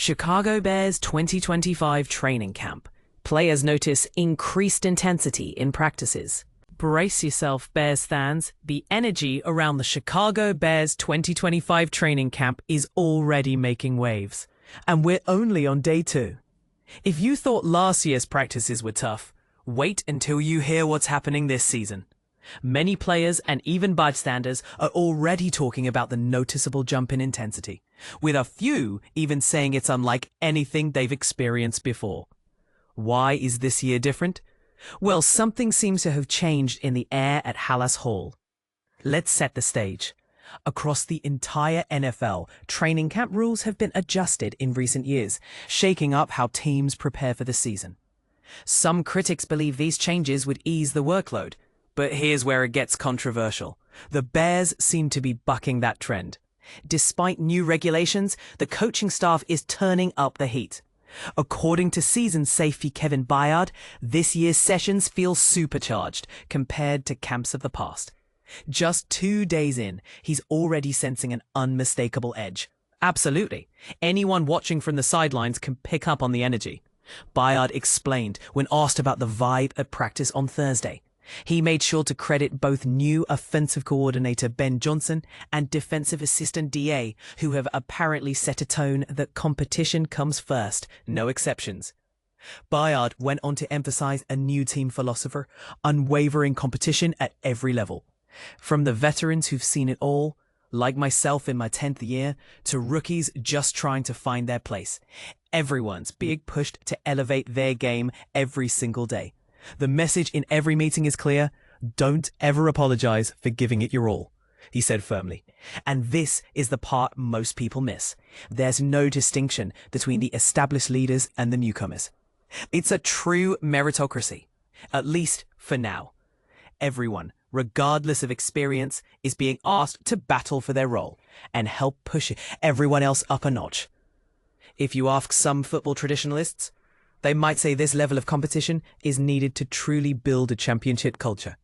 Chicago Bears 2025 training camp. Players notice increased intensity in practices. Brace yourself, Bears fans. The energy around the Chicago Bears 2025 training camp is already making waves. And we're only on day 2. If you thought last year's practices were tough, wait until you hear what's happening this season. Many players and even bystanders are already talking about the noticeable jump in intensity, with a few even saying it's unlike anything they've experienced before. Why is this year different? Well, something seems to have changed in the air at Halas Hall. Let's set the stage. Across the entire NFL, training camp rules have been adjusted in recent years, shaking up how teams prepare for the season. Some critics believe these changes would ease the workload, but here's where it gets controversial. The Bears seem to be bucking that trend. Despite new regulations, the coaching staff is turning up the heat. According to seasoned safety Kevin Byard, this year's sessions feel supercharged compared to camps of the past. Just 2 days in, he's already sensing an unmistakable edge. Absolutely. Anyone watching from the sidelines can pick up on the energy. Byard explained when asked about the vibe at practice on Thursday. He made sure to credit both new offensive coordinator Ben Johnson and defensive assistant DA, who have apparently set a tone that competition comes first, no exceptions. Byard went on to emphasize a new team philosopher, unwavering competition at every level. From the veterans who've seen it all, like myself in my 10th year, to rookies just trying to find their place. Everyone's being pushed to elevate their game every single day. The message in every meeting is clear: don't ever apologize for giving it your all, he said firmly. And this is the part most people miss. There's no distinction between the established leaders and the newcomers. It's a true meritocracy, at least for now. Everyone, regardless of experience, is being asked to battle for their role and help push everyone else up a notch. If you ask some football traditionalists, they might say this level of competition is needed to truly build a championship culture.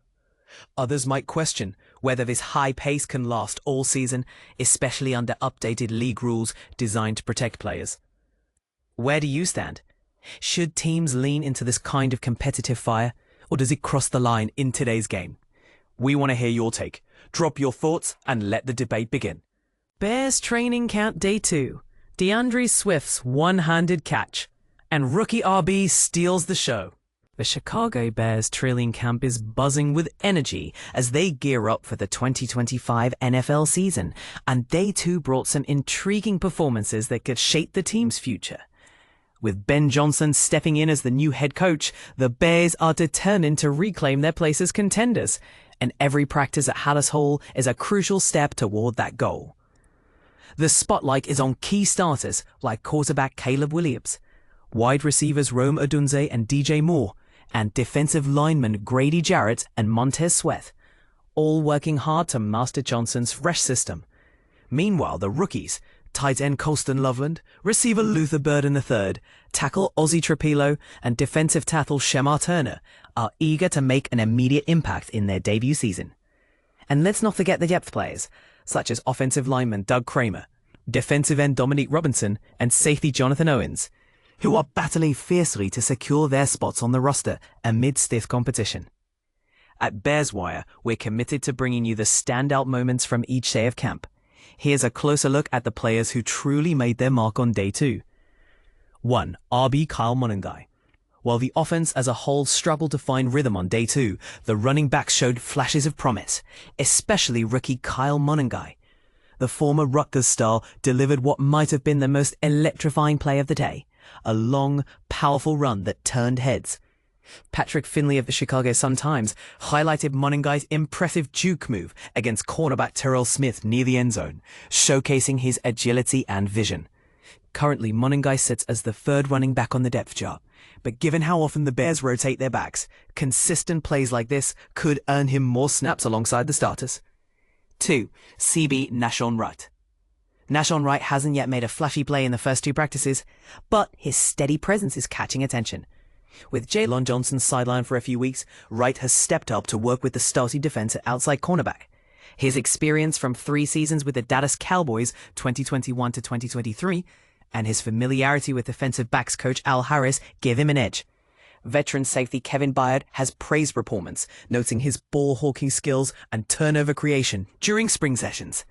Others might question whether this high pace can last all season, especially under updated league rules designed to protect players. Where do you stand? Should teams lean into this kind of competitive fire, or does it cross the line in today's game? We want to hear your take. Drop your thoughts and let the debate begin. Bears training camp day 2. DeAndre Swift's one-handed catch. And rookie RB steals the show. The Chicago Bears training camp is buzzing with energy as they gear up for the 2025 NFL season, and day 2 brought some intriguing performances that could shape the team's future. With Ben Johnson stepping in as the new head coach, the Bears are determined to reclaim their place as contenders, and every practice at Halas Hall is a crucial step toward that goal. The spotlight is on key starters like quarterback Caleb Williams, wide receivers Rome Odunze and DJ Moore, and defensive linemen Grady Jarrett and Montez Sweat, all working hard to master Johnson's fresh system. Meanwhile, the rookies, tight end Colston Loveland, receiver Luther Burden III, tackle Ozzie Trapilo, and defensive tackle Shemar Turner, are eager to make an immediate impact in their debut season. And let's not forget the depth players, such as offensive lineman Doug Kramer, defensive end Dominique Robinson, and safety Jonathan Owens, who are battling fiercely to secure their spots on the roster amid stiff competition. At Bears Wire, we're committed to bringing you the standout moments from each day of camp. Here's a closer look at the players who truly made their mark on day 2. 1. RB Kyle Monangai. While the offense as a whole struggled to find rhythm on day 2, the running backs showed flashes of promise, especially rookie Kyle Monangai. The former Rutgers star delivered what might have been the most electrifying play of the day, a long, powerful run that turned heads. Patrick Finley of the Chicago Sun-Times highlighted Monangai's impressive juke move against cornerback Terrell Smith near the end zone, showcasing his agility and vision. Currently, Monangai sits as the 3rd running back on the depth chart, but given how often the Bears rotate their backs, consistent plays like this could earn him more snaps alongside the starters. 2. CB Nashon Wright. Nashon Wright hasn't yet made a flashy play in the first 2 practices, but his steady presence is catching attention. With Jalen Johnson sidelined for a few weeks, Wright has stepped up to work with the starting defense at outside cornerback. His experience from 3 seasons with the Dallas Cowboys, 2021 to 2023, and his familiarity with defensive backs coach Al Harris give him an edge. Veteran safety Kevin Byard has praised performance, noting his ball-hawking skills and turnover creation during spring sessions.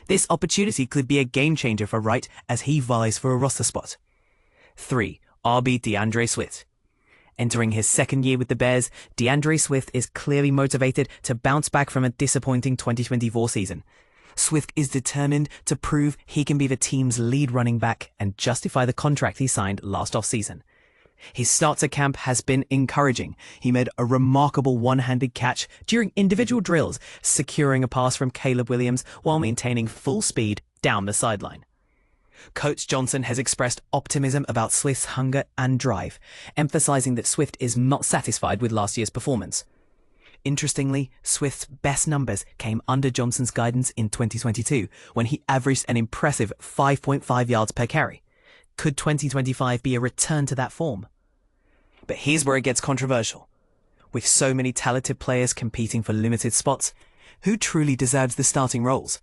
This opportunity could be a game-changer for Wright as he vies for a roster spot. 3. RB DeAndre Swift. Entering his second year with the Bears, DeAndre Swift is clearly motivated to bounce back from a disappointing 2024 season. Swift is determined to prove he can be the team's lead running back and justify the contract he signed last offseason. His start to camp has been encouraging. He made a remarkable one-handed catch during individual drills, securing a pass from Caleb Williams while maintaining full speed down the sideline. Coach Johnson has expressed optimism about Swift's hunger and drive, emphasizing that Swift is not satisfied with last year's performance. Interestingly, Swift's best numbers came under Johnson's guidance in 2022, when he averaged an impressive 5.5 yards per carry. Could 2025 be a return to that form? But here's where it gets controversial. With so many talented players competing for limited spots, who truly deserves the starting roles?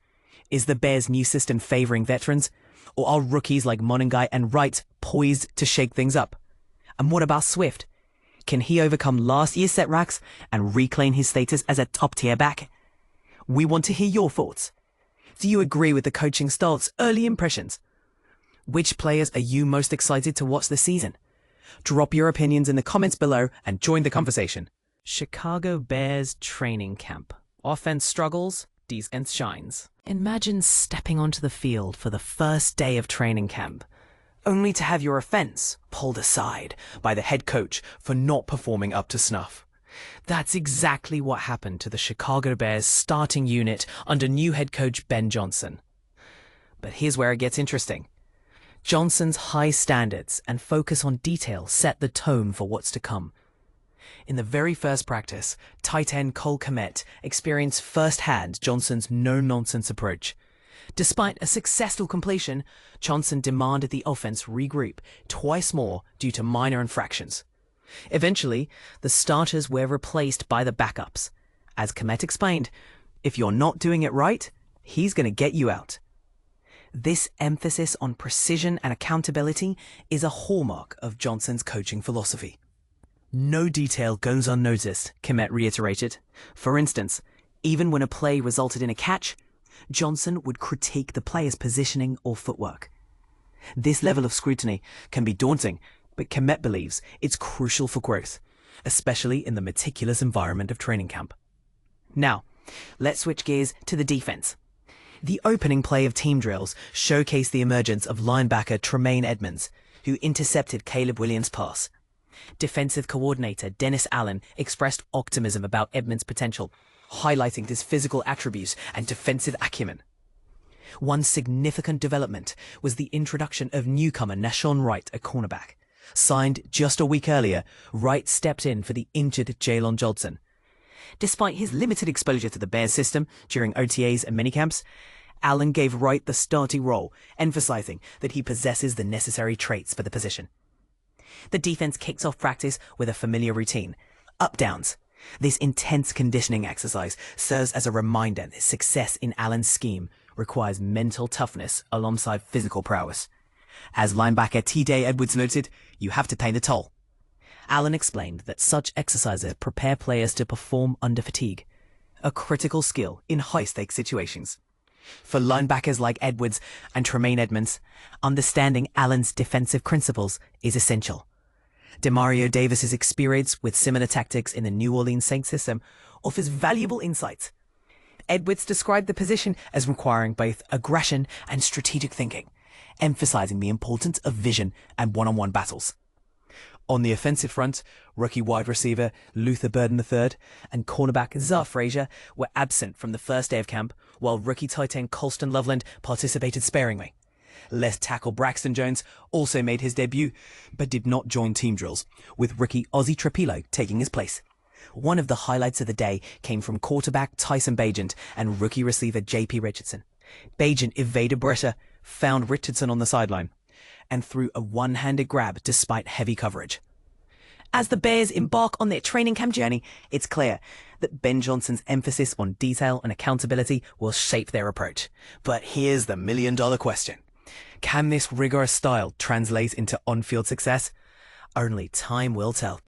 Is the Bears' new system favoring veterans? Or are rookies like Monangai and Wright poised to shake things up? And what about Swift? Can he overcome last year's setbacks and reclaim his status as a top-tier back? We want to hear your thoughts. Do you agree with the coaching staff's early impressions? Which players are you most excited to watch this season? Drop your opinions in the comments below and join the conversation. Chicago Bears training camp. Offense struggles, defense shines. Imagine stepping onto the field for the first day of training camp, only to have your offense pulled aside by the head coach for not performing up to snuff. That's exactly what happened to the Chicago Bears starting unit under new head coach Ben Johnson. But here's where it gets interesting. Johnson's high standards and focus on detail set the tone for what's to come. In the very first practice, tight end Cole Kmet experienced firsthand Johnson's no-nonsense approach. Despite a successful completion, Johnson demanded the offense regroup twice more due to minor infractions. Eventually, the starters were replaced by the backups. As Kmet explained, if you're not doing it right, he's going to get you out. This emphasis on precision and accountability is a hallmark of Johnson's coaching philosophy. No detail goes unnoticed, Kmet reiterated. For instance, even when a play resulted in a catch, Johnson would critique the player's positioning or footwork. This level of scrutiny can be daunting, but Kmet believes it's crucial for growth, especially in the meticulous environment of training camp. Now, let's switch gears to the defense. The opening play of team drills showcased the emergence of linebacker Tremaine Edmonds, who intercepted Caleb Williams' pass. Defensive coordinator Dennis Allen expressed optimism about Edmonds' potential, highlighting his physical attributes and defensive acumen. One significant development was the introduction of newcomer Nahshon Wright, a cornerback. Signed just a week earlier, Wright stepped in for the injured Jalen Johnson. Despite his limited exposure to the Bears system during OTAs and minicamps, Allen gave Wright the starting role, emphasizing that he possesses the necessary traits for the position. The defense kicks off practice with a familiar routine: up-downs. This intense conditioning exercise serves as a reminder that success in Allen's scheme requires mental toughness alongside physical prowess. As linebacker T.J. Edwards noted, you have to pay the toll. Allen explained that such exercises prepare players to perform under fatigue, a critical skill in high-stakes situations. For linebackers like Edwards and Tremaine Edmonds, understanding Allen's defensive principles is essential. Demario Davis's experience with similar tactics in the New Orleans Saints system offers valuable insights. Edwards described the position as requiring both aggression and strategic thinking, emphasizing the importance of vision and one-on-one battles. On the offensive front, rookie wide receiver Luther Burden III and cornerback Zar Frazier were absent from the first day of camp, while rookie tight end Colston Loveland participated sparingly. Left tackle Braxton Jones also made his debut, but did not join team drills, with rookie Ozzie Trapilo taking his place. One of the highlights of the day came from quarterback Tyson Bagent and rookie receiver J.P. Richardson. Bagent evaded Bretta, found Richardson on the sideline, and threw a one-handed grab despite heavy coverage. As the Bears embark on their training camp journey, it's clear that Ben Johnson's emphasis on detail and accountability will shape their approach. But here's the million-dollar question. Can this rigorous style translate into on-field success? Only time will tell.